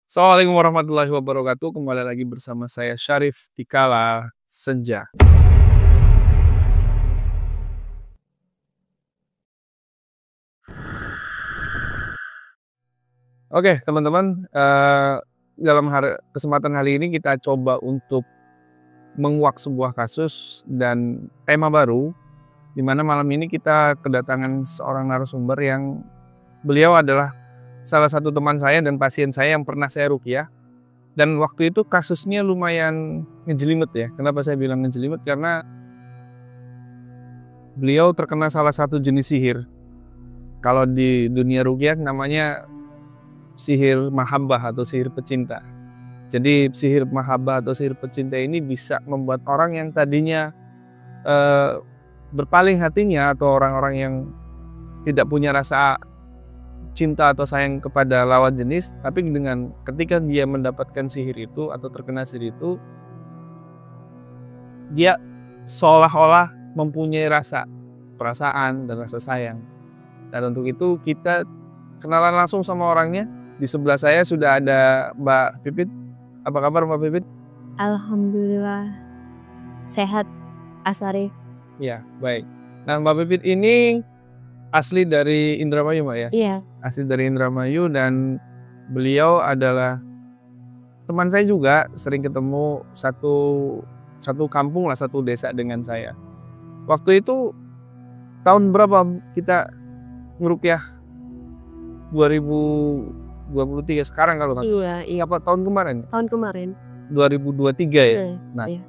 Assalamualaikum warahmatullahi wabarakatuh. Kembali lagi bersama saya Syarif di Kala Senja. Oke, teman-teman, dalam kesempatan kali ini kita coba untuk menguak sebuah kasus dan tema baru, di mana malam ini kita kedatangan seorang narasumber yang beliau adalah salah satu teman saya dan pasien saya yang pernah saya ruqyah. Dan waktu itu kasusnya lumayan ngejelimet ya. Kenapa saya bilang ngejelimet? Karena beliau terkena salah satu jenis sihir. Kalau di dunia ruqyah namanya sihir mahabbah atau sihir pecinta. Jadi sihir mahabbah atau sihir pecinta ini bisa membuat orang yang tadinya berpaling hatinya atau orang-orang yang tidak punya rasa cinta atau sayang kepada lawan jenis, tapi dengan ketika dia mendapatkan sihir itu atau terkena sihir itu, dia seolah-olah mempunyai perasaan dan rasa sayang. Dan untuk itu kita kenalan langsung sama orangnya. Di sebelah saya sudah ada Mbak Pipit. Apa kabar Mbak Pipit? Alhamdulillah sehat, Asari. Ya, baik. Nah, Mbak Pipit ini asli dari Indramayu, Mbak ya? Iya. Asli dari Indramayu dan beliau adalah teman saya juga, sering ketemu satu kampung lah, satu desa dengan saya. Waktu itu tahun berapa kita ngeruqyah? 2023 sekarang kalau nggak salah. Iya. Apa tahun kemarin? Tahun kemarin. 2023 ya? Nah, Iya,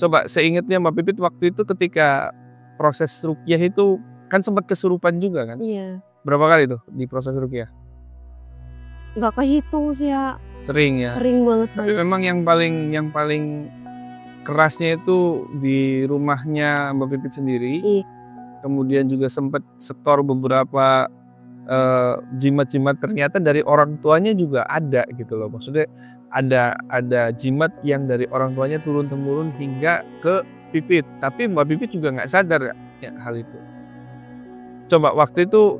coba seingatnya Mbak Pipit waktu itu ketika proses ruqyah itu kan sempat kesurupan juga kan? Iya. Berapa kali tuh di proses ruqyah? Nggak kehitung sih ya. Sering ya? Sering banget. Tapi memang yang paling kerasnya itu di rumahnya Mbak Pipit sendiri. Iya. Kemudian juga sempat setor beberapa jimat-jimat, ternyata dari orang tuanya juga ada gitu loh. Maksudnya ada jimat yang dari orang tuanya turun-temurun hingga ke Pipit. Tapi Mbak Pipit juga nggak sadar ya hal itu. Coba waktu itu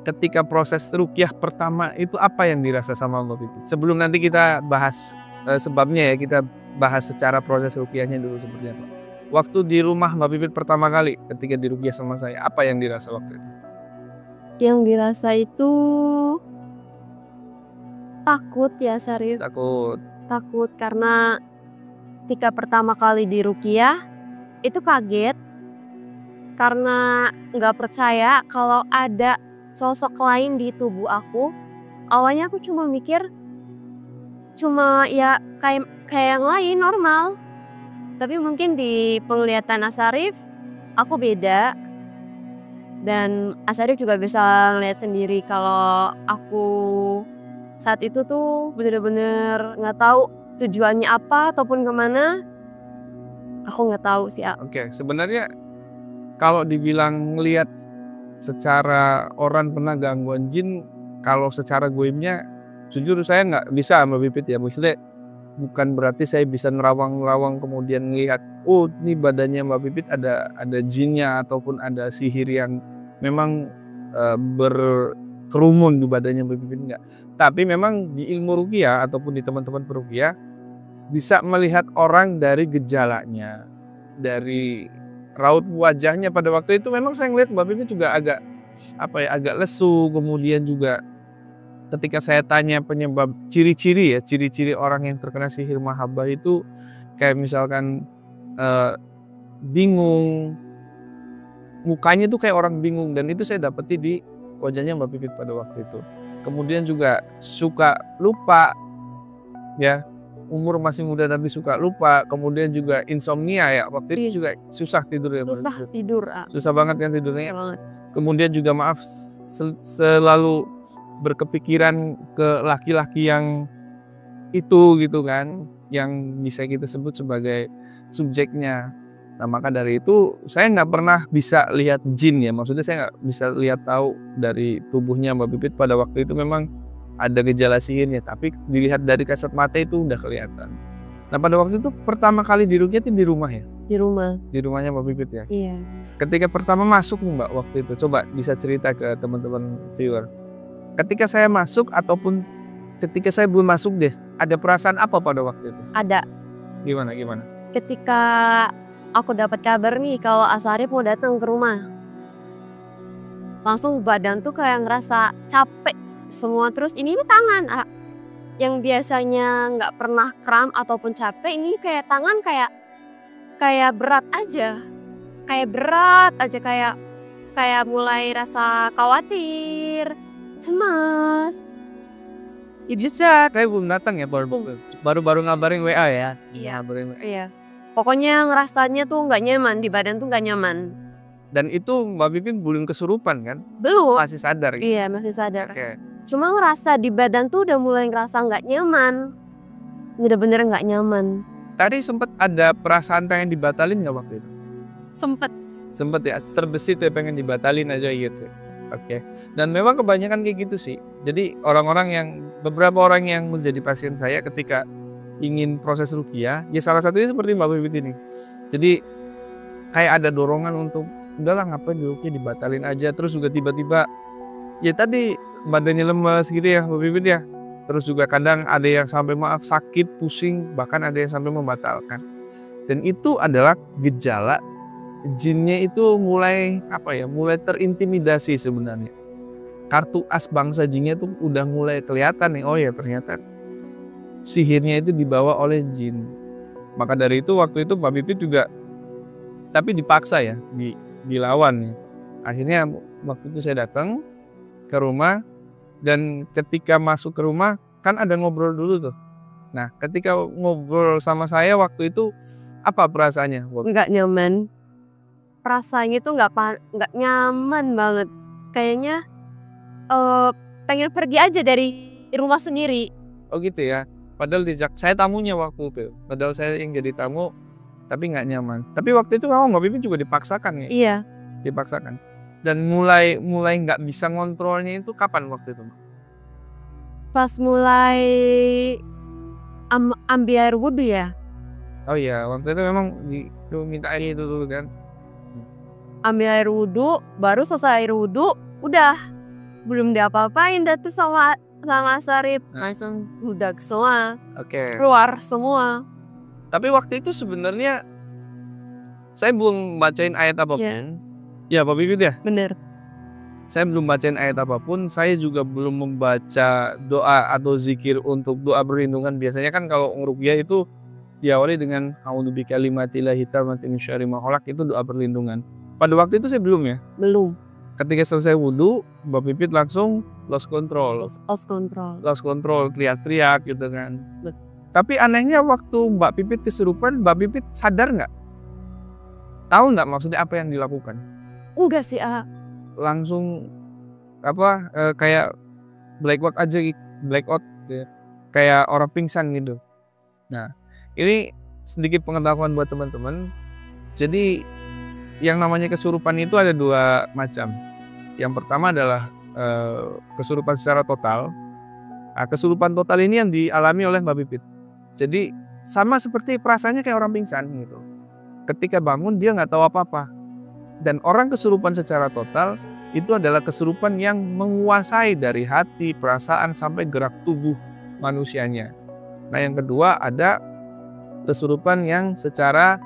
ketika proses ruqyah pertama itu apa yang dirasa sama Mbak Pipit? Sebelum nanti kita bahas sebabnya ya, kita bahas secara proses ruqyahnya dulu seperti apa. Waktu di rumah Mbak Pipit pertama kali ketika diruqyah sama saya, apa yang dirasa waktu itu? Yang dirasa itu takut ya, Sarif. Takut karena ketika pertama kali diruqyah itu kaget karena nggak percaya kalau ada sosok lain di tubuh aku. Awalnya aku cuma mikir ya kayak yang lain normal, tapi mungkin di penglihatan Asarif aku beda. Dan Asarif juga bisa ngeliat sendiri kalau aku saat itu tuh bener-bener nggak tahu tujuannya apa ataupun kemana. Aku nggak tahu sih. Oke, sebenarnya kalau dibilang ngelihat secara orang pernah gangguan jin, kalau secara goibnya jujur saya nggak bisa Mbak Pipit ya. Maksudnya bukan berarti saya bisa nerawang-nerawang kemudian melihat oh ini badannya Mbak Pipit ada jinnya ataupun ada sihir yang memang berkerumun di badannya Mbak Pipit, enggak. Tapi memang di ilmu ruqyah ataupun di teman-teman peruqyah bisa melihat orang dari gejalanya, dari raut wajahnya. Pada waktu itu memang saya ngeliat Mbak Pipit juga agak lesu. Kemudian juga ketika saya tanya penyebab ciri-ciri orang yang terkena sihir mahabbah itu kayak misalkan bingung, mukanya tuh kayak orang bingung, dan itu saya dapeti di wajahnya Mbak Pipit pada waktu itu. Kemudian juga suka lupa ya, umur masih muda tapi suka lupa. Kemudian juga insomnia ya, waktu itu juga susah tidur ya. Susah banget kan tidurnya. Kemudian juga selalu berkepikiran ke laki-laki yang itu gitu kan, yang bisa kita sebut sebagai subjeknya. Nah maka dari itu saya nggak pernah bisa lihat jin ya, maksudnya saya nggak bisa lihat tahu dari tubuhnya Mbak Pipit pada waktu itu memang ada gejala sihirnya, tapi dilihat dari kasat mata itu udah kelihatan. Nah pada waktu itu pertama kali diruqyah itu di rumah ya? Di rumahnya Mbak Pipit ya? Iya. Ketika pertama masuk nih Mbak waktu itu, coba bisa cerita ke teman-teman viewer. Ketika saya masuk ataupun ketika saya belum masuk deh, ada perasaan apa pada waktu itu? Ada. Gimana gimana? Ketika aku dapat kabar nih kalau Asarif mau datang ke rumah, langsung badan tuh kayak ngerasa capek semua. Terus ini tangan yang biasanya nggak pernah kram ataupun capek, ini kayak tangan kayak berat aja, kayak mulai rasa khawatir, cemas. Ya bisa, kayak belum datang ya, baru ngabarin WA ya. Iya. Ngabarin WA. Iya. Pokoknya ngerasanya tuh nggak nyaman, di badan tuh nggak nyaman. Dan itu Mbak Pipin belum kesurupan kan? Belum. Masih sadar gitu? Iya, masih sadar. Oke. Cuma ngerasa di badan tuh udah mulai ngerasa nggak nyaman. Bener-bener nggak nyaman. Tadi sempat ada perasaan pengen dibatalin nggak waktu itu? Sempet ya, terbesit ya pengen dibatalin aja gitu. Oke. Dan memang kebanyakan kayak gitu sih. Jadi beberapa orang yang menjadi pasien saya ketika ingin proses ruqyah, ya salah satunya seperti Mbak Pipit ini. Jadi kayak ada dorongan untuk udahlah ngapain ruqyah dibatalin aja, terus juga tiba-tiba ya tadi badannya lemes gitu ya Mbak Pipit ya. Terus juga kadang ada yang sampai sakit, pusing, bahkan ada yang sampai membatalkan. Dan itu adalah gejala jinnya itu mulai terintimidasi sebenarnya. Kartu as bangsa jinnya itu udah mulai kelihatan nih, oh ya ternyata sihirnya itu dibawa oleh jin. Maka dari itu waktu itu Mbak Pipit juga, tapi dipaksa ya, dilawan ya. Akhirnya waktu itu saya datang ke rumah, dan ketika masuk ke rumah kan ada ngobrol dulu tuh. Nah ketika ngobrol sama saya waktu itu apa perasaannya? Nggak nyaman. Rasanya tuh nggak nyaman banget. Kayaknya pengen pergi aja dari rumah sendiri. Oh gitu ya. Padahal saya tamunya waktu itu. Padahal saya yang jadi tamu, tapi nggak nyaman. Tapi waktu itu Mbak Pipin juga dipaksakan ya? Iya. Dipaksakan. Dan mulai nggak bisa ngontrolnya itu kapan waktu itu? Pas mulai ambil air wudhu ya. Oh iya, waktu itu memang minta air itu dulu kan. Ambil air wudhu, baru selesai air wudhu, udah belum diapa-apain dah tuh sama Asarif. Langsung budak semua. Oke. Keluar semua. Tapi waktu itu sebenarnya saya belum bacain ayat apapun. Ya Mbak Pipit ya? Bener. Saya belum bacain ayat apapun, saya juga belum membaca doa atau zikir untuk doa perlindungan. Biasanya kan kalau ngeruqyah itu diawali dengan a'udzu bikalimatillahi tammati min syarri ma khalaq, itu doa perlindungan. Pada waktu itu saya belum ya? Belum. Ketika selesai wudhu, Mbak Pipit langsung lost control. Lost control, teriak-teriak gitu kan. Tapi anehnya waktu Mbak Pipit kesurupan, Mbak Pipit sadar nggak? Tahu nggak maksudnya apa yang dilakukan? Enggak sih, Langsung kayak blackout aja gitu, blackout ya. Kayak orang pingsan gitu. Nah, ini sedikit pengetahuan buat teman-teman. Jadi yang namanya kesurupan itu ada dua macam. Yang pertama adalah kesurupan secara total. Nah, kesurupan total ini yang dialami oleh Mbak Pipit. Jadi sama seperti perasaannya kayak orang pingsan gitu. Ketika bangun dia nggak tahu apa-apa. Dan orang kesurupan secara total itu adalah kesurupan yang menguasai dari hati, perasaan, sampai gerak tubuh manusianya. Nah yang kedua ada kesurupan yang secara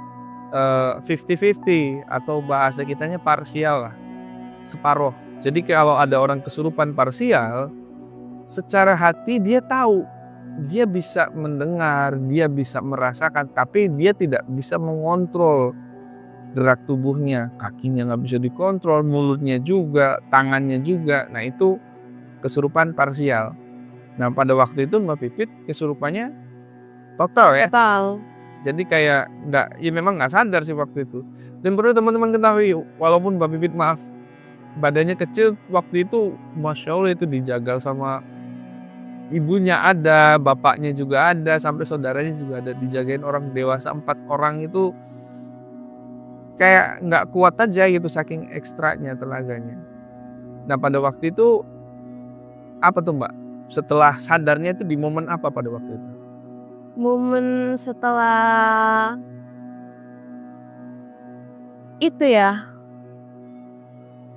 50-50 atau bahasa kitanya parsial lah, separuh. Jadi kalau ada orang kesurupan parsial, secara hati dia tahu, dia bisa mendengar, dia bisa merasakan, tapi dia tidak bisa mengontrol gerak tubuhnya, kakinya nggak bisa dikontrol, mulutnya juga, tangannya juga. Nah itu kesurupan parsial. Nah pada waktu itu Mbak Pipit kesurupannya total ya. Total. Jadi kayak memang nggak sadar sih waktu itu. Dan perlu teman-teman ketahui, walaupun Mbak Pipit badannya kecil, waktu itu Masya Allah itu dijagal sama ibunya ada, bapaknya juga ada, sampai saudaranya juga ada, dijagain orang dewasa 4 orang itu. Kayak nggak kuat aja gitu saking ekstranya tenaganya. Nah pada waktu itu apa tuh Mbak? Setelah sadarnya itu di momen apa pada waktu itu? Momen setelah itu ya.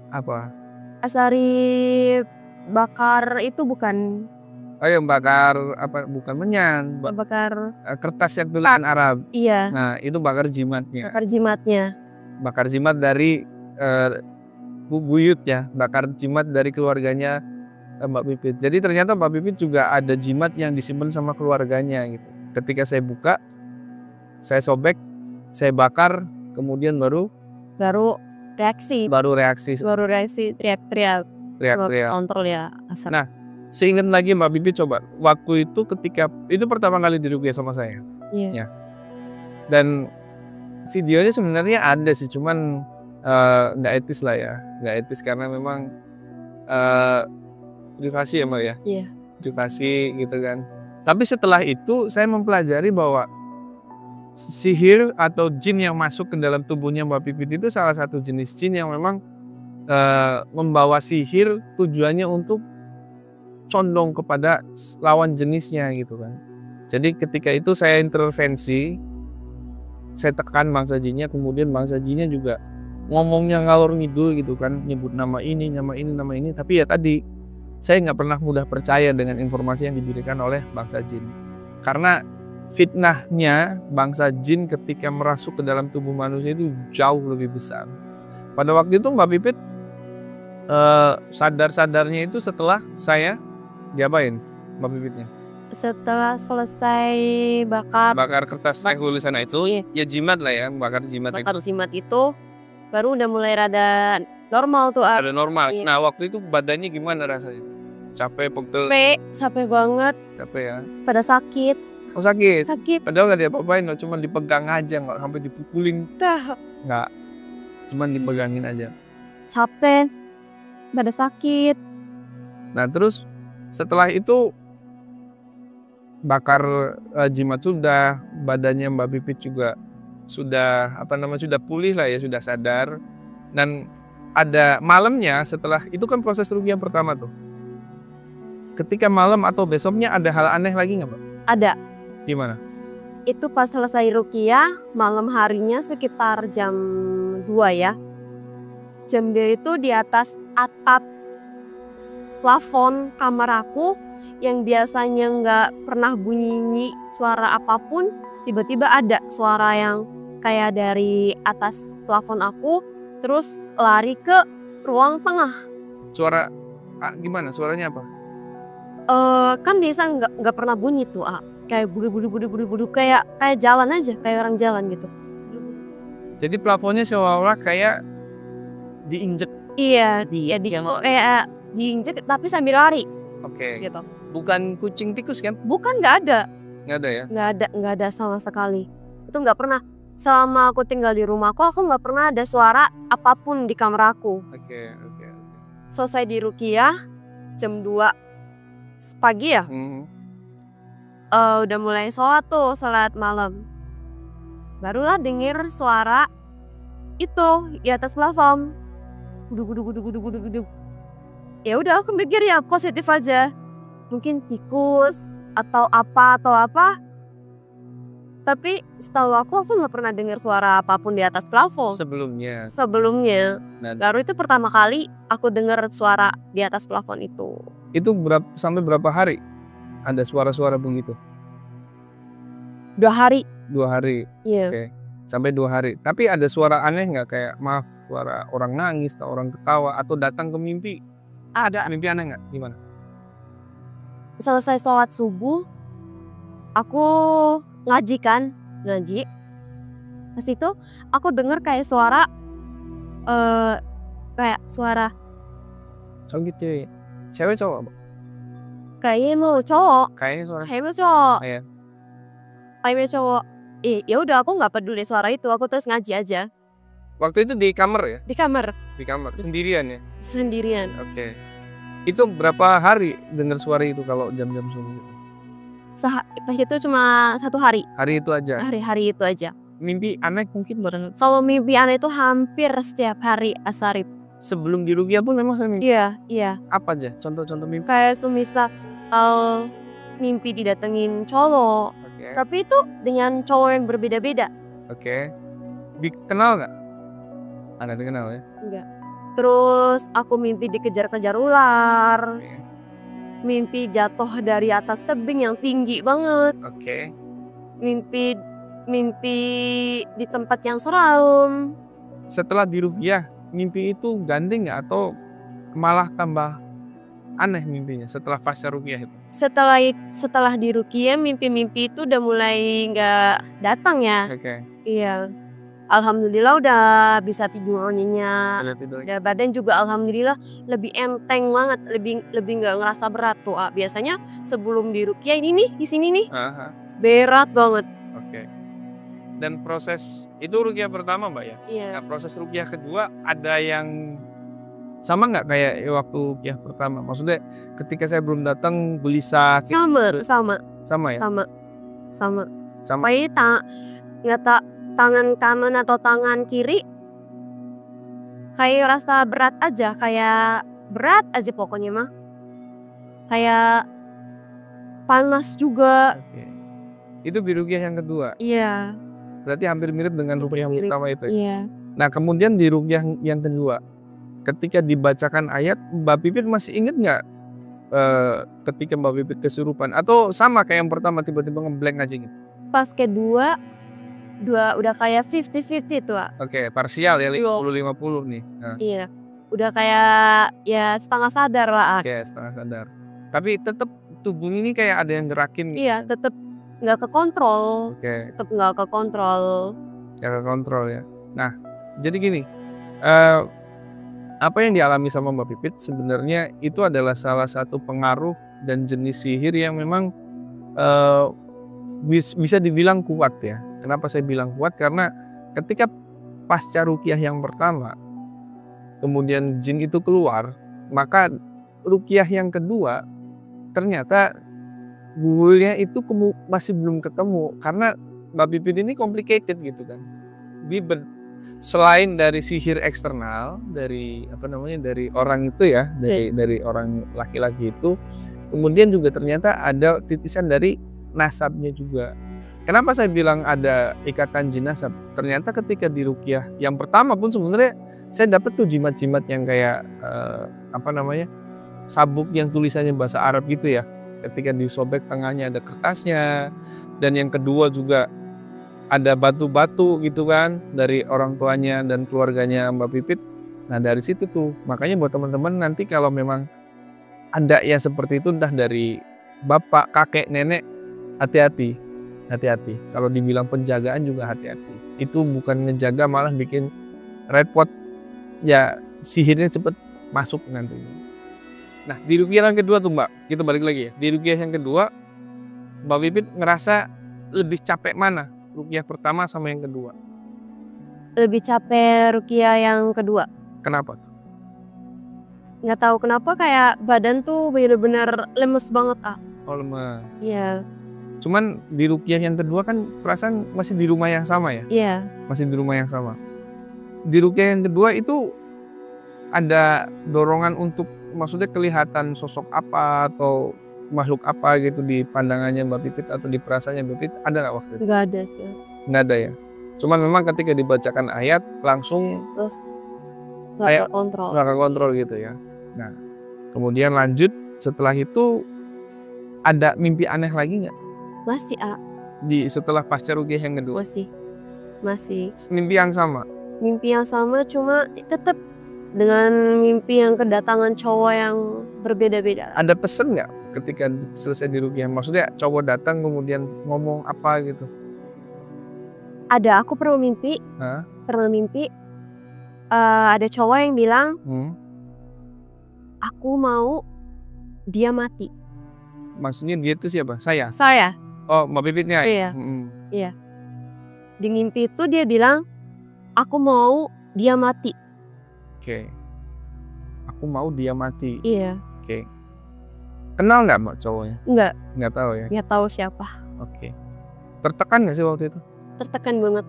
Apa? Asarif bakar itu bukan Oh yang bakar apa? Bukan menyan, bakar kertas yang tulisan Arab. iya, Nah itu bakar jimatnya. bakar jimatnya. Bakar jimat dari buyut ya, bakar jimat dari keluarganya Mbak Pipit. Jadi ternyata Mbak Pipit juga ada jimat yang disimpan sama keluarganya gitu. Ketika saya buka, saya sobek, saya bakar, kemudian baru Baru reaksi teriak-teriak teriak-teriak. kontrol ya asap. Nah, seingat lagi Mbak Pipit coba, waktu itu ketika itu pertama kali diruqyah sama saya. Iya. Ya. Dan videonya sebenarnya ada sih, cuman nggak etis lah ya, nggak etis karena memang privasi ya Mbak ya. Iya. Privasi gitu kan. Tapi setelah itu saya mempelajari bahwa sihir atau jin yang masuk ke dalam tubuhnya Mbak Pipit itu salah satu jenis jin yang memang membawa sihir tujuannya untuk condong kepada lawan jenisnya gitu kan. Jadi ketika itu saya intervensi, saya tekan bangsa jinnya, kemudian bangsa jinnya juga ngomongnya ngalor ngidul gitu kan, nyebut nama ini, tapi ya tadi saya nggak pernah mudah percaya dengan informasi yang diberikan oleh bangsa jin. Karena fitnahnya bangsa jin ketika merasuk ke dalam tubuh manusia itu jauh lebih besar. Pada waktu itu Mbak Pipit sadar-sadarnya itu setelah saya diapain Mbak Pipitnya? Setelah selesai bakar kertas yang tulisan itu, iya, ya jimat lah ya, bakar jimat itu baru udah mulai rada normal tuh. ada normal. Iya. Nah waktu itu badannya gimana rasanya? Capek, pegel, Capek banget, capek ya. pada sakit. Oh sakit. Padahal nggak diapa-apain loh, cuman dipegang aja, nggak sampai dipukulin. Nggak, cuman dipegangin aja. Capek, pada sakit. Nah terus setelah itu bakar jimat sudah, badannya Mbak Pipit juga sudah sudah pulih lah ya, sudah sadar. Dan ada malamnya setelah itu kan proses ruqyah pertama tuh. Ketika malam atau besoknya ada hal aneh lagi nggak Mbak? Ada. Gimana? Itu pas selesai ruqyah malam harinya sekitar jam 2 ya. Jam 2 itu di atas atap plafon kamar aku yang biasanya nggak pernah bunyi suara apapun, tiba-tiba ada suara yang kayak dari atas plafon aku terus lari ke ruang tengah. Suara gimana? Suaranya apa? Kan biasa nggak pernah bunyi tuh, kayak budu kayak jalan aja, kayak orang jalan gitu. Jadi plafonnya seolah-olah kayak diinjek. Iya, kayak diinjek tapi sambil lari. Oke. Gitu. Bukan kucing tikus kan? Bukan, nggak ada. Nggak ada ya? Nggak ada sama sekali. Itu nggak pernah. Selama aku tinggal di rumahku, aku nggak pernah ada suara apapun di kamar aku. Oke. Selesai di ruqyah jam 2 pagi ya. Udah mulai sholat malam. Barulah denger suara itu di atas plafon. Gudug. Ya udah aku mikir ya positif aja. Mungkin tikus atau apa. Tapi setahu aku nggak pernah dengar suara apapun di atas plafon. Sebelumnya. Baru itu pertama kali aku dengar suara di atas plafon itu. Itu sampai berapa hari ada suara-suara begitu? 2 hari. 2 hari. Iya. Oke. Sampai 2 hari. Tapi ada suara aneh nggak kayak suara orang nangis atau orang ketawa atau datang ke mimpi? Ada mimpi aneh nggak? Gimana? Selesai sholat subuh, aku ngaji. Pas itu aku dengar kayak suara Oh gitu ya. Cewek cowok? Kayaknya mau cowok. Kayaknya suara. Kayaknya cowok. Iya. Kayaknya cowok. Ya udah aku nggak peduli suara itu, aku terus ngaji aja. Waktu itu di kamar ya? Di kamar. Sendirian ya? Sendirian. Oke. Itu berapa hari dengar suara itu kalau jam-jam subuh gitu? Pas itu cuma 1 hari. Hari itu aja? Hari itu aja. Mimpi aneh mungkin bareng? Kalau mimpi aneh itu hampir setiap hari Asarif. Sebelum di ruqyah pun memang saya mimpi? Iya. Apa aja? Contoh-contoh mimpi? Kayak semisal mimpi didatengin cowok. Okay. Tapi itu dengan cowok yang berbeda-beda. Oke. Kenal nggak? Anda kenal ya? Enggak. Terus aku mimpi dikejar-kejar ular. mimpi jatuh dari atas tebing yang tinggi banget, Oke. mimpi mimpi di tempat yang seram. Setelah diruqyah, mimpi itu ganti nggak atau malah tambah aneh mimpinya setelah pasca ruqyah itu? Setelah diruqyah mimpi-mimpi itu udah mulai nggak datang ya. Oke. Iya. Alhamdulillah udah bisa tidur nyenyak. Ada tidur. Dan badan juga alhamdulillah lebih enteng banget, lebih nggak ngerasa berat tuh. Biasanya sebelum diruqyah ini nih di sini nih Aha, berat banget. oke. Dan proses itu ruqyah pertama Mbak ya? Iya. Nah, proses ruqyah kedua ada yang sama nggak kayak waktu ruqyah pertama? Maksudnya ketika saya belum datang gelisah Sama ya? sama. Sama. Pokoknya nggak tangan kanan atau tangan kiri kayak rasa berat aja pokoknya mah. Kayak panas juga. Oke. Itu di ruqyah yang kedua. Iya. Berarti hampir mirip dengan ruqyah yang Mirip. pertama itu ya? Iya. Nah, kemudian di ruqyah yang kedua, ketika dibacakan ayat, Mbak Pipit masih inget nggak ketika Mbak Pipit kesurupan? Atau sama kayak yang pertama tiba-tiba ngeblank aja gitu? Pas kedua udah kayak 50-50 tuh. Oke, parsial ya, Iya. 50-50 nih. Nah, Iya. Udah kayak ya setengah sadar lah. oke, setengah sadar. Tapi tetap tubuh ini kayak ada yang gerakin. Iya, tetep nggak kekontrol. Oke, Tetep nggak kekontrol. jaga kontrol ya. Nah, jadi gini, apa yang dialami sama Mbak Pipit sebenarnya itu adalah salah satu pengaruh dan jenis sihir yang memang bisa dibilang kuat ya. Kenapa saya bilang kuat? Karena ketika pasca ruqyah yang pertama, kemudian jin itu keluar, maka ruqyah yang kedua ternyata gulnya itu masih belum ketemu karena Mbak Pipit ini complicated gitu kan. Selain dari sihir eksternal dari dari orang itu ya, dari orang laki-laki itu, kemudian juga ternyata ada titisan dari nasabnya juga. Kenapa saya bilang ada ikatan jin nasab? Ternyata ketika di ruqyah yang pertama pun sebenarnya saya dapat tuh jimat-jimat yang kayak sabuk yang tulisannya bahasa Arab gitu ya. Ketika disobek tengahnya ada kertasnya, dan yang kedua juga ada batu-batu gitu kan dari orang tuanya dan keluarganya Mbak Pipit. Nah dari situ tuh makanya buat teman-teman nanti kalau memang ada ya seperti itu entah dari bapak, kakek, nenek, hati-hati. Kalau dibilang penjagaan juga hati-hati. Itu bukan ngejaga malah bikin repot ya, sihirnya cepet masuk nantinya. Nah di ruqyah yang kedua tuh Mbak, kita balik lagi ya. Di ruqyah yang kedua Mbak Pipit ngerasa lebih capek mana? Ruqyah pertama sama yang kedua? Lebih capek ruqyah yang kedua. Kenapa? Nggak tahu kenapa kayak badan tuh bener-bener lemes banget. Oh lemas. Iya. Cuman di ruqyah yang kedua kan perasaan masih di rumah yang sama ya? Iya. Masih di rumah yang sama. Di ruqyah yang kedua itu ada dorongan untuk maksudnya kelihatan sosok apa atau makhluk apa gitu di pandangannya Mbak Pipit atau di perasaannya Mbak Pipit, ada nggak waktu itu? Nggak ada sih. Nggak ada ya? Cuman memang ketika dibacakan ayat langsung Terus Kayak nggak nggak kontrol gitu ya. Nah kemudian lanjut setelah itu ada mimpi aneh lagi nggak? Masih Setelah pasca ruqyah yang kedua? masih. Mimpi yang sama? Mimpi yang sama cuma tetap dengan mimpi yang kedatangan cowok yang berbeda-beda. Ada pesen nggak ketika selesai di ruqyah? Maksudnya cowok datang kemudian ngomong apa gitu? Ada, aku pernah mimpi. Ada cowok yang bilang, aku mau dia mati. Maksudnya dia itu siapa? Saya? Oh Mbak Pipitnya? Iya. Di mimpi itu dia bilang, aku mau dia mati. Oke. Aku mau dia mati. Iya. Oke. Kenal nggak Mbak cowoknya? Enggak. Nggak tahu ya? Nggak tahu siapa. Oke. Tertekan nggak sih waktu itu? Tertekan banget,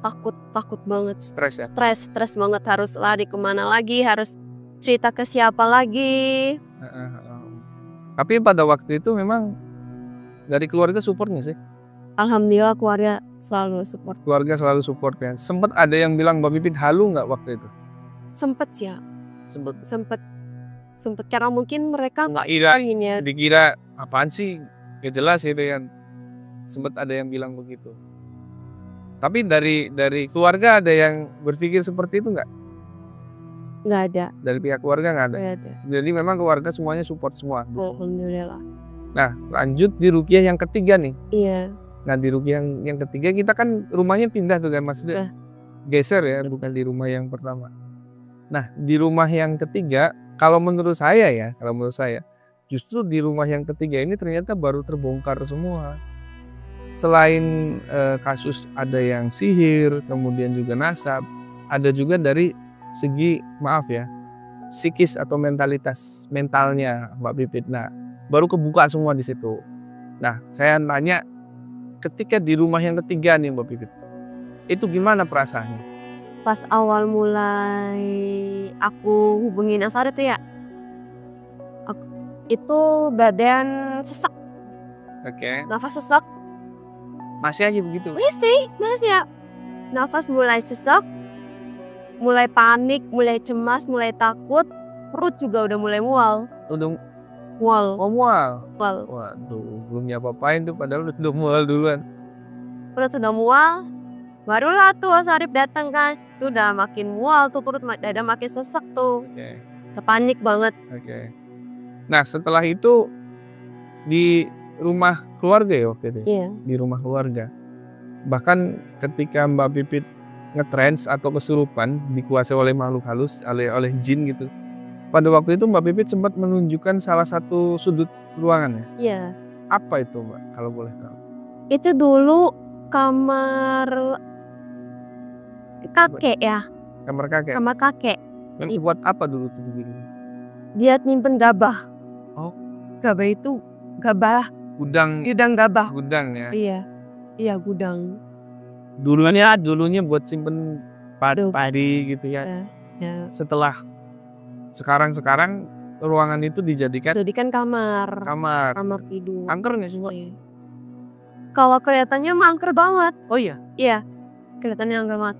takut banget. Stres ya? Stres banget, harus lari kemana lagi, harus cerita ke siapa lagi. Tapi pada waktu itu memang dari keluarga support nggak sih? Alhamdulillah keluarga selalu support. Keluarga selalu support ya. Sempet ada yang bilang Mbak Pipit halu nggak waktu itu? Sempet sih ya. Sempet. Sempet karena mungkin mereka Nggak ira. ingin ya. Dikira apaan sih, gak jelas gitu kan. Sempat ada yang bilang begitu. Tapi dari keluarga ada yang berpikir seperti itu nggak? Nggak ada. Dari pihak keluarga nggak ada? Nggak ada. Jadi memang keluarga semuanya support semua. Alhamdulillah. Nah, lanjut di ruqyah yang ketiga nih. Iya. Nah, di ruqyah yang ketiga kita kan rumahnya pindah tuh kan, maksudnya geser ya, bukan di rumah yang pertama. Nah, di rumah yang ketiga, kalau menurut saya justru di rumah yang ketiga ini ternyata baru terbongkar semua. Selain kasus ada yang sihir, kemudian juga nasab, ada juga dari segi psikis atau mentalnya Mbak Pipit. Nah, baru kebuka semua di situ. Nah, saya nanya, ketika di rumah yang ketiga nih Mbak Pipit, itu gimana perasaannya? Pas awal mulai aku hubungin Asari tuh ya, itu badan sesak. Oke. Nafas sesak. Masih aja begitu? Masih ya. Nafas mulai sesak, mulai panik, mulai cemas, mulai takut, perut juga udah mulai mual. Udah Mual. mual. Mual. Waduh, belum nyapa-apain tuh padahal udah mual duluan. Perut sudah mual, barulah tuh Asarif datang kan. Tuh udah makin mual tuh perut, dada makin sesak tuh. Oke. Panik banget. Oke. Nah, setelah itu di rumah keluarga ya waktu itu? Iya. Di rumah keluarga. Bahkan ketika Mbak Pipit ngetrans atau kesurupan, dikuasai oleh makhluk halus, oleh jin gitu. Pada waktu itu Mbak Pipit sempat menunjukkan salah satu sudut ruangan ya? Iya. Apa itu Mbak, kalau boleh tahu? Itu dulu kamar kakek ya. Kamar kakek? Kamar kakek. Memang buat apa dulu tuh begini? Dia nyimpen gabah. Oh. Gabah itu gabah. Gudang gabah. Gudang ya? Iya. Iya, gudang. Dulunya buat simpen padi gitu ya. Ya. Setelah sekarang ruangan itu dijadikan kamar. Kamar Tidur. angker nggak sih Mbak? Iya. Kalau kelihatannya mah angker banget. Oh iya? Iya. Kelihatannya angker banget.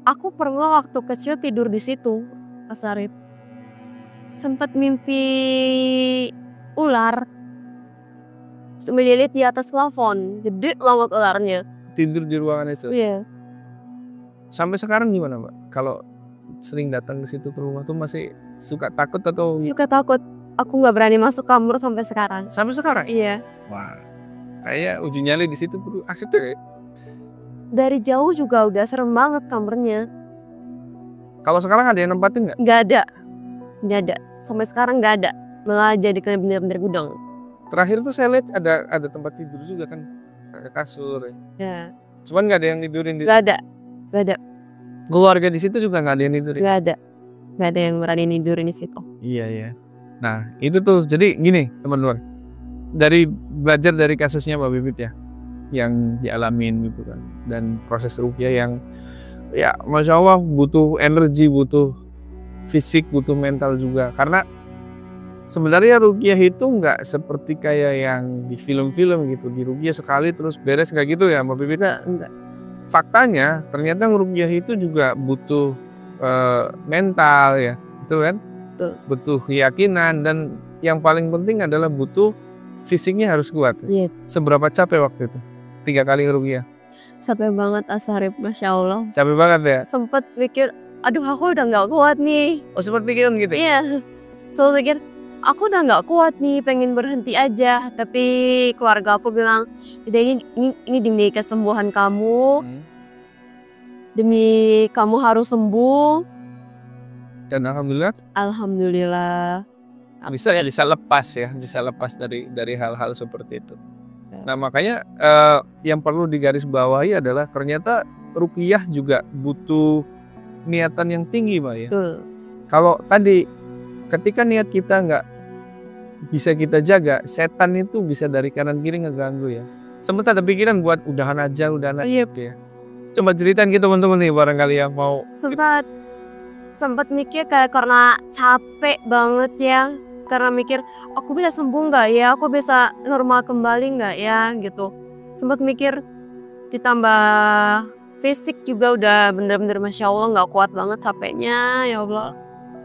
Aku pernah waktu kecil tidur di situ, Asarif. Sempat mimpi ular. Melilit di atas plafon, gede banget ularnya. Tidur di ruangan itu? Iya. Sampai sekarang gimana Mbak? Kalau sering datang ke situ ke rumah tuh masih suka takut atau? Juga takut. Aku nggak berani masuk kamar sampai sekarang. Sampai sekarang? Iya. Wah, kayak uji nyali di situ bro. Asik tuh. Dari jauh juga udah serem banget kamarnya. Kalau sekarang ada yang nempatin nggak? Nggak ada. Sampai sekarang nggak ada. Malah jadi kayak bener-bener gudang. Terakhir tuh saya lihat ada tempat tidur juga kan, kayak kasur. Ya. Cuman nggak ada yang tidurin di. Nggak ada. Keluarga di situ juga nggak ada yang tidurin. Nggak ada yang berani tidurin di situ. Iya. Nah itu tuh jadi gini teman-teman. Dari belajar dari kasusnya Mbak Pipit ya, yang dialamin gitu kan, dan proses ruqyah yang ya masya Allah butuh energi, butuh fisik, butuh mental juga. Karena sebenarnya ruqyah itu nggak seperti kayak yang di film-film gitu, di ruqyah sekali terus beres, nggak gitu ya Mbak Pipit? Enggak. Faktanya ternyata ruqyah itu juga butuh mental ya, betul kan? Betul. Butuh keyakinan, dan yang paling penting adalah butuh fisiknya harus kuat. Iya. Seberapa capek waktu itu? 3 kali ruqyah. Capek banget Asarif, Masya Allah. Capek banget ya? Sempet mikir, aduh aku udah gak kuat nih. Oh sempat pikiran gitu? Iya, selalu mikir, aku udah gak kuat nih, pengen berhenti aja. Tapi keluarga aku bilang, ini demi kesembuhan kamu, demi kamu harus sembuh. Dan alhamdulillah bisa lepas dari hal-hal seperti itu. Nah makanya yang perlu digarisbawahi adalah ternyata ruqyah juga butuh niatan yang tinggi Mbak ya. Betul. Kalau tadi ketika niat kita nggak bisa kita jaga, setan itu bisa dari kanan kiri ngeganggu ya. Sempat ada pikiran buat udahan aja ya. Coba ceritain gitu teman-teman nih, barangkali yang mau. Sempat mikir kayak karena capek banget ya. Karena mikir, aku bisa sembuh nggak ya? Aku bisa normal kembali nggak ya? Gitu. Sempat mikir, ditambah fisik juga udah bener-bener Masya Allah nggak kuat banget capeknya, ya Allah.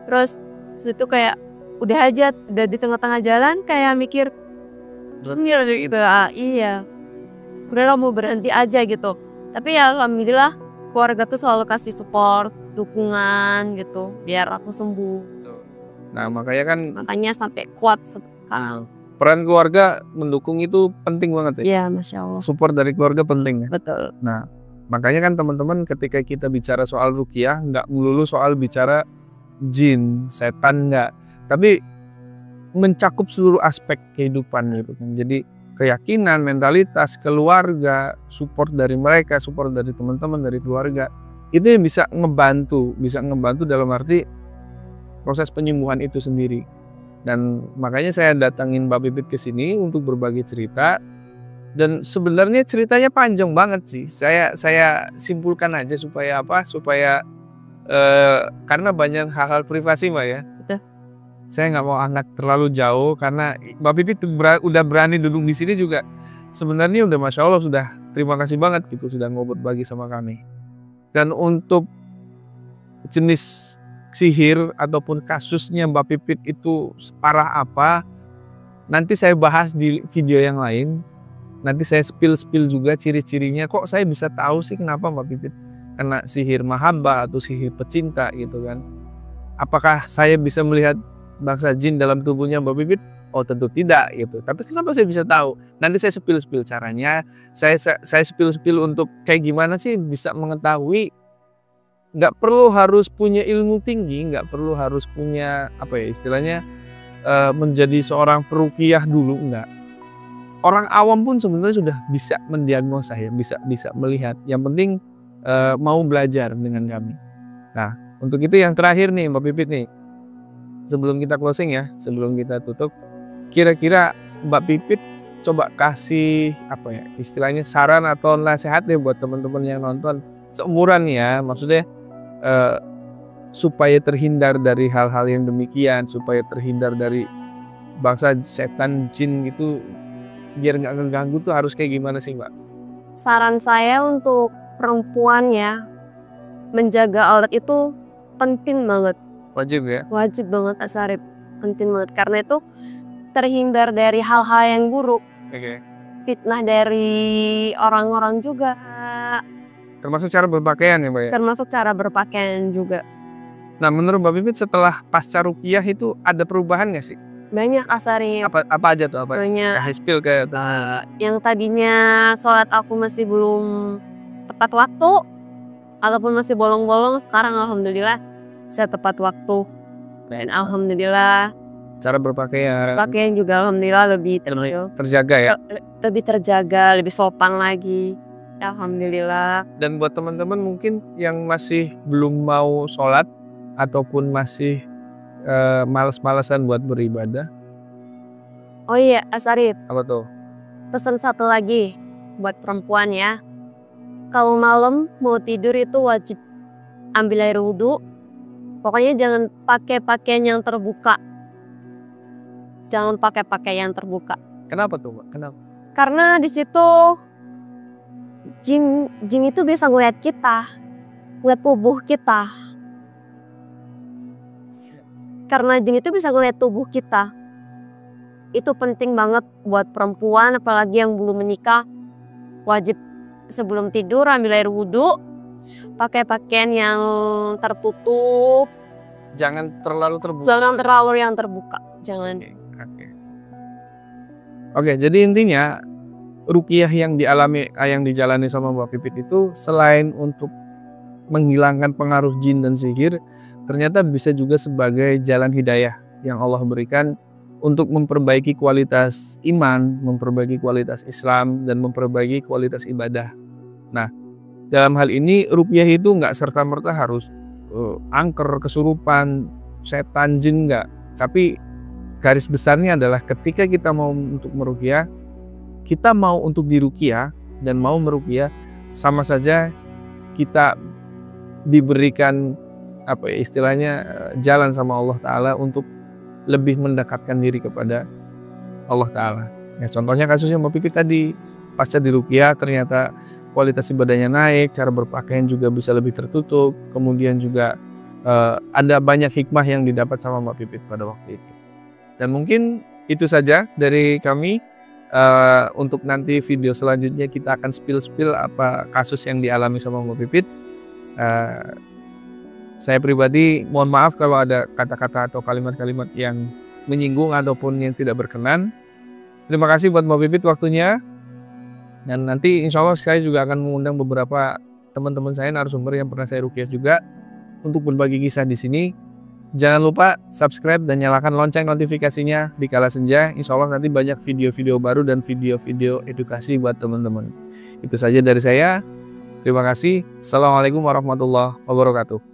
Terus itu kayak udah aja, udah di tengah-tengah jalan kayak mikir, Nyengir gitu, iya. Udahlah mau berhenti aja gitu. Tapi ya alhamdulillah keluarga tuh selalu kasih support, dukungan gitu biar aku sembuh. Nah, makanya kan Makanya sampai kuat sekarang. peran keluarga mendukung itu penting banget ya. Iya, Masya Allah. Support dari keluarga penting ya. Betul. Nah, makanya kan teman-teman ketika kita bicara soal ruqyah nggak melulu soal bicara jin, setan nggak, tapi mencakup seluruh aspek kehidupan gitu kan. Jadi keyakinan, mentalitas, keluarga, support dari mereka, support dari teman-teman, dari keluarga, itu yang bisa ngebantu dalam arti proses penyembuhan itu sendiri. Dan makanya saya datangin Mbak Pipit ke sini untuk berbagi cerita. Dan sebenarnya ceritanya panjang banget sih. Saya simpulkan aja supaya apa? Supaya karena banyak hal-hal privasi Mbak ya. Betul. Saya nggak mau angkat terlalu jauh karena Mbak Pipit udah berani duduk di sini juga. Sebenarnya udah Masya Allah, sudah terima kasih banget gitu sudah mau berbagi sama kami. Dan untuk jenis sihir ataupun kasusnya Mbak Pipit itu separah apa, nanti saya bahas di video yang lain. Nanti saya spill juga ciri-cirinya. Kok saya bisa tahu sih kenapa Mbak Pipit kena sihir mahabbah atau sihir pecinta gitu kan. Apakah saya bisa melihat bangsa jin dalam tubuhnya Mbak Pipit? Oh tentu tidak gitu. Tapi kenapa saya bisa tahu? Nanti saya spill caranya. Saya spill untuk kayak gimana sih bisa mengetahui. Nggak perlu harus punya ilmu tinggi, nggak perlu harus punya apa ya istilahnya menjadi seorang peruqyah dulu, enggak. Orang awam pun sebenarnya sudah bisa mendiagnosa ya, bisa melihat. Yang penting mau belajar dengan kami. Nah, untuk itu yang terakhir nih Mbak Pipit nih. Sebelum kita closing ya, sebelum kita tutup, kira-kira Mbak Pipit coba kasih apa ya istilahnya saran atau nasihat deh buat teman-teman yang nonton seumuran ya, maksudnya supaya terhindar dari hal-hal yang demikian, supaya terhindar dari bangsa setan jin gitu, biar nggak ngeganggu tuh harus kayak gimana sih Mbak? Saran saya untuk perempuan ya, menjaga aurat itu penting banget. Wajib ya? Wajib banget Asarif, penting banget. Karena itu terhindar dari hal-hal yang buruk. Oke. Fitnah dari orang-orang juga. Termasuk cara berpakaian ya Mbak ya? Termasuk cara berpakaian juga. Nah menurut Mbak Pipit setelah pasca ruqyah itu ada perubahan nggak sih? Banyak Asarif. Apa aja tuh? Apa? Banyak. Spill kayak Yang tadinya sholat aku masih belum tepat waktu, ataupun masih bolong-bolong, sekarang alhamdulillah bisa tepat waktu. Dan alhamdulillah cara berpakaian. Pakaian juga alhamdulillah lebih terjaga ya? Lebih terjaga, lebih sopan lagi. Alhamdulillah. Dan buat teman-teman mungkin yang masih belum mau sholat ataupun masih males-malesan buat beribadah. Oh iya Asarif, Apa tuh? pesan satu lagi buat perempuan ya. Kalau malam mau tidur itu wajib ambil air wudhu. Pokoknya jangan pakai pakaian yang terbuka. Jangan pakai pakaian yang terbuka. Kenapa tuh Mbak? Kenapa? Karena di situ jin itu bisa ngeliat kita, ngeliat tubuh kita. Karena jin itu bisa ngeliat tubuh kita. Itu penting banget buat perempuan, apalagi yang belum menikah. Wajib sebelum tidur ambil air wudhu, pakai pakaian yang tertutup. Jangan terlalu terbuka. Jangan terlalu yang terbuka. Jangan. Oke, jadi intinya ruqyah yang dijalani sama Mbak Pipit itu selain untuk menghilangkan pengaruh jin dan sihir, ternyata bisa juga sebagai jalan hidayah yang Allah berikan untuk memperbaiki kualitas iman, memperbaiki kualitas Islam, dan memperbaiki kualitas ibadah. Nah, dalam hal ini ruqyah itu nggak serta-merta harus angker, kesurupan, setan, jin, nggak. Tapi garis besarnya adalah ketika kita mau untuk meruqyah, kita mau untuk diruqyah dan mau meruqyah, sama saja kita diberikan apa ya istilahnya jalan sama Allah Ta'ala untuk lebih mendekatkan diri kepada Allah Ta'ala. Ya, contohnya kasusnya Mbak Pipit tadi, pasca diruqyah ternyata kualitas ibadahnya naik, cara berpakaian juga bisa lebih tertutup, kemudian juga ada banyak hikmah yang didapat sama Mbak Pipit pada waktu itu. Dan mungkin itu saja dari kami. Untuk nanti video selanjutnya kita akan spill apa kasus yang dialami sama Mbak Pipit. Saya pribadi mohon maaf kalau ada kata-kata atau kalimat-kalimat yang menyinggung ataupun yang tidak berkenan. Terima kasih buat Mbak Pipit waktunya. Dan nanti insya Allah saya juga akan mengundang beberapa teman-teman saya narasumber yang pernah saya ruqyah juga untuk berbagi kisah di sini. Jangan lupa subscribe dan nyalakan lonceng notifikasinya di kala senja. Insya Allah nanti banyak video-video baru dan video-video edukasi buat teman-teman. Itu saja dari saya. Terima kasih. Assalamualaikum warahmatullahi wabarakatuh.